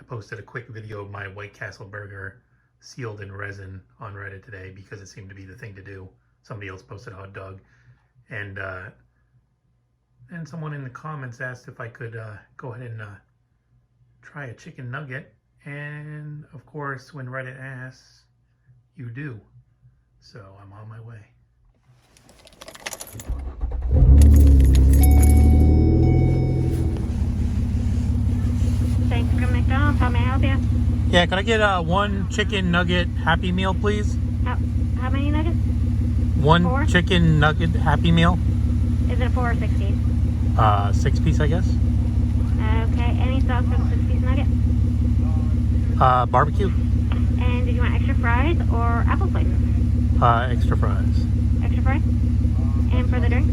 posted a quick video of my White Castle burger sealed in resin on Reddit today because it seemed to be the thing to do. Somebody else posted a hot dog. And someone in the comments asked if I could go ahead and try a chicken nugget. And of course, when Reddit asks, you do. So I'm on my way. Thanks for McDonald's. How may I help you? Yeah, can I get one chicken nugget Happy Meal, please? How many nuggets? One 4? chicken nugget Happy Meal. Is it a 4 or 6 piece? 6 piece, I guess. Okay. Any sauce for the 6 piece nugget? Barbecue. And did you want extra fries or apple flavor? Extra fries. Extra fries? And for the drink?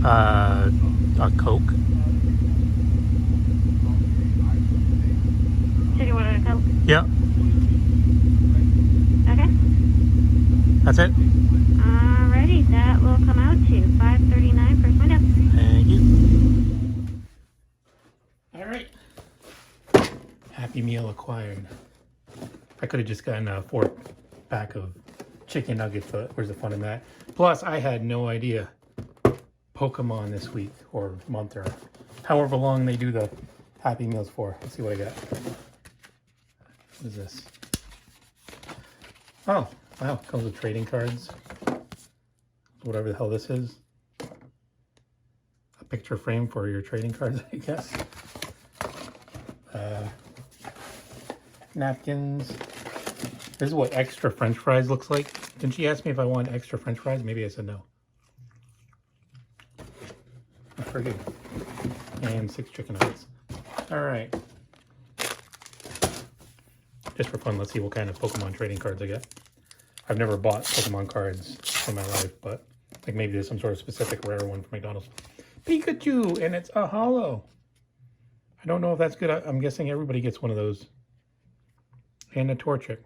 A Coke. Did you want a Coke? Yeah, Okay. that's it. Alrighty. That will come out to $5.39 first window. Thank you. All right. Happy Meal acquired. I could have just gotten a 4-pack of chicken nuggets, but where's the fun in that? Plus, I had no idea Pokemon this week or month or however long they do the Happy Meals for. Let's see what I got. What is this? Oh, wow. Comes with trading cards. Whatever the hell this is. A picture frame for your trading cards, I guess. Napkins. This is what extra French fries looks like. Didn't she ask me if I want extra French fries? Maybe I said no. I forget. And 6 chicken nuggets. All right. Just for fun, let's see what kind of Pokemon trading cards I get. I've never bought Pokemon cards in my life, but like maybe there's some sort of specific rare one from McDonald's. Pikachu, and it's a holo. I don't know if that's good. I'm guessing everybody gets one of those. And a Torchic.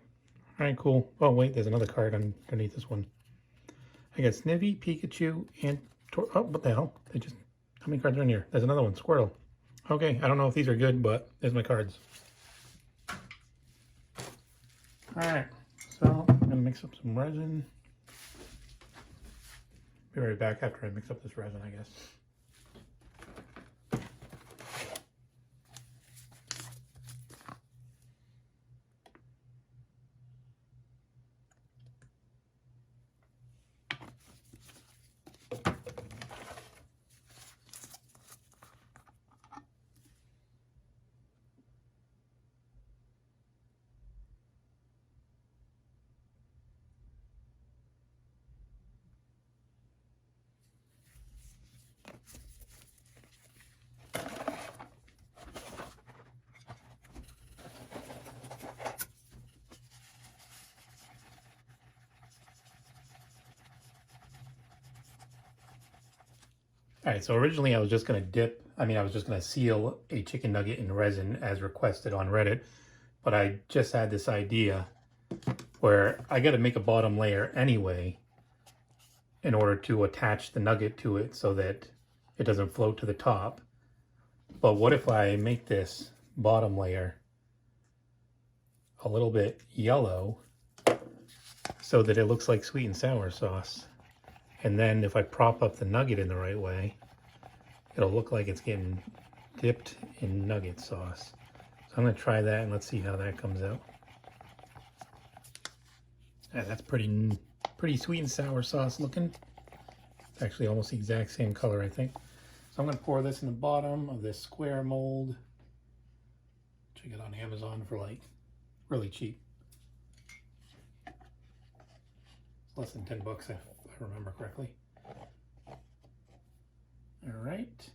All right, cool. Oh, wait, there's another card underneath this one. I got Snivy, Pikachu, and oh, what the hell? How many cards are in here? There's another one, Squirtle. Okay, I don't know if these are good, but there's my cards. All right, so I'm gonna mix up some resin. Be right back after I mix up this resin, I guess. All right, so originally I was just going to seal a chicken nugget in resin as requested on Reddit, but I just had this idea where I got to make a bottom layer anyway in order to attach the nugget to it so that it doesn't float to the top. But what if I make this bottom layer a little bit yellow so that it looks like sweet and sour sauce? And then if I prop up the nugget in the right way, it'll look like it's getting dipped in nugget sauce. So I'm going to try that and let's see how that comes out. Yeah, that's pretty sweet and sour sauce looking. It's actually almost the exact same color, I think. So I'm going to pour this in the bottom of this square mold, which I got on Amazon for like really cheap. It's less than 10 bucks if I remember correctly. All right.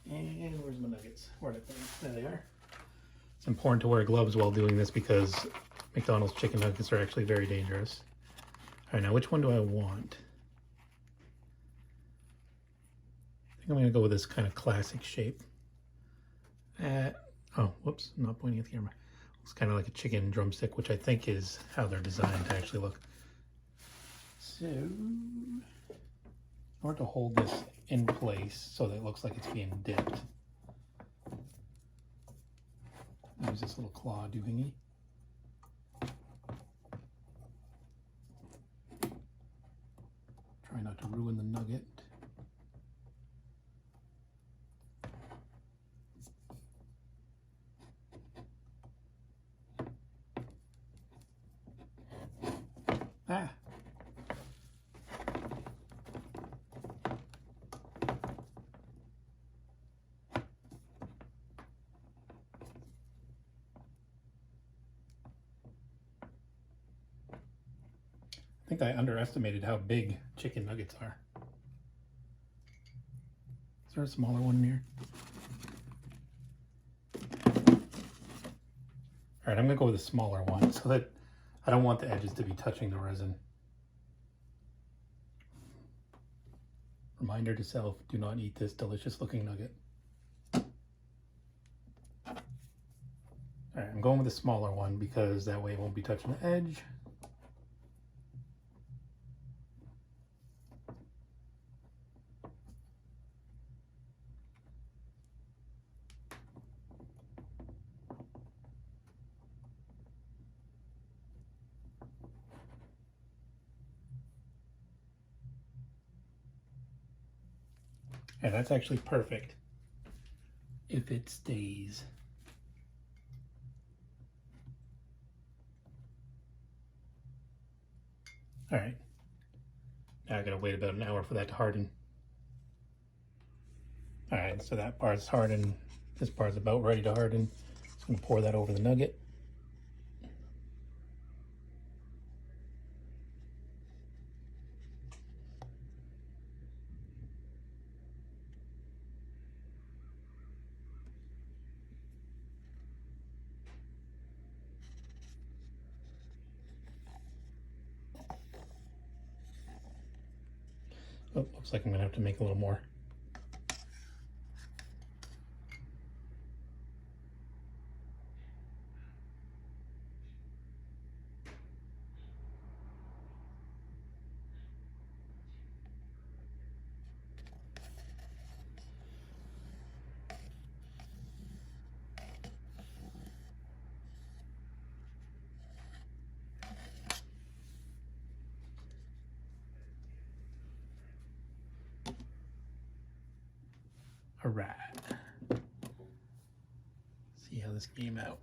And where's my nuggets? Where did they? There they are. It's important to wear gloves while doing this because McDonald's chicken nuggets are actually very dangerous. All right, now which one do I want? I think I'm going to go with this kind of classic shape. Oh, whoops, I'm not pointing at the camera. It's kind of like a chicken drumstick, which I think is how they're designed to actually look. So, in order to hold this in place so that it looks like it's being dipped, There's this little claw doohingy. Try not to ruin the nugget. Ah! I think I underestimated how big chicken nuggets are. Is there a smaller one in here? All right, I'm gonna go with a smaller one so that I don't want the edges to be touching the resin. Reminder to self, do not eat this delicious looking nugget. All right, I'm going with a smaller one because that way it won't be touching the edge. And that's actually perfect if it stays. All right, now I gotta wait about an hour for that to harden. All right, so that part's hardened. This part's about ready to harden. Just gonna pour that over the nugget. Oh, looks like I'm gonna have to make a little more. All right. See how this came out.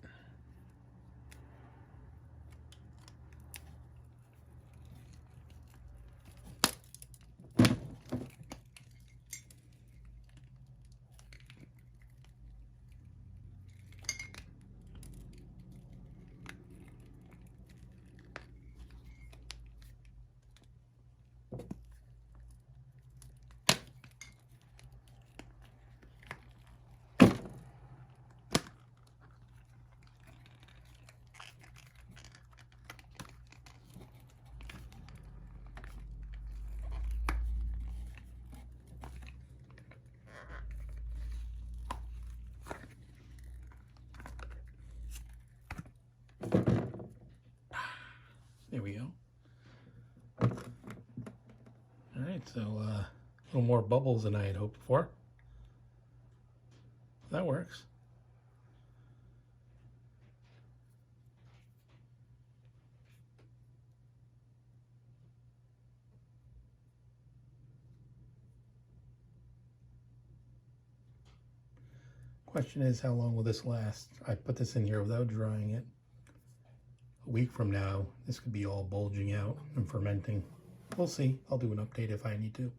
There we go. All right, so a little more bubbles than I had hoped for. That works. Question is, how long will this last? I put this in here without drying it. A week from now, this could be all bulging out and fermenting. We'll see. I'll do an update if I need to.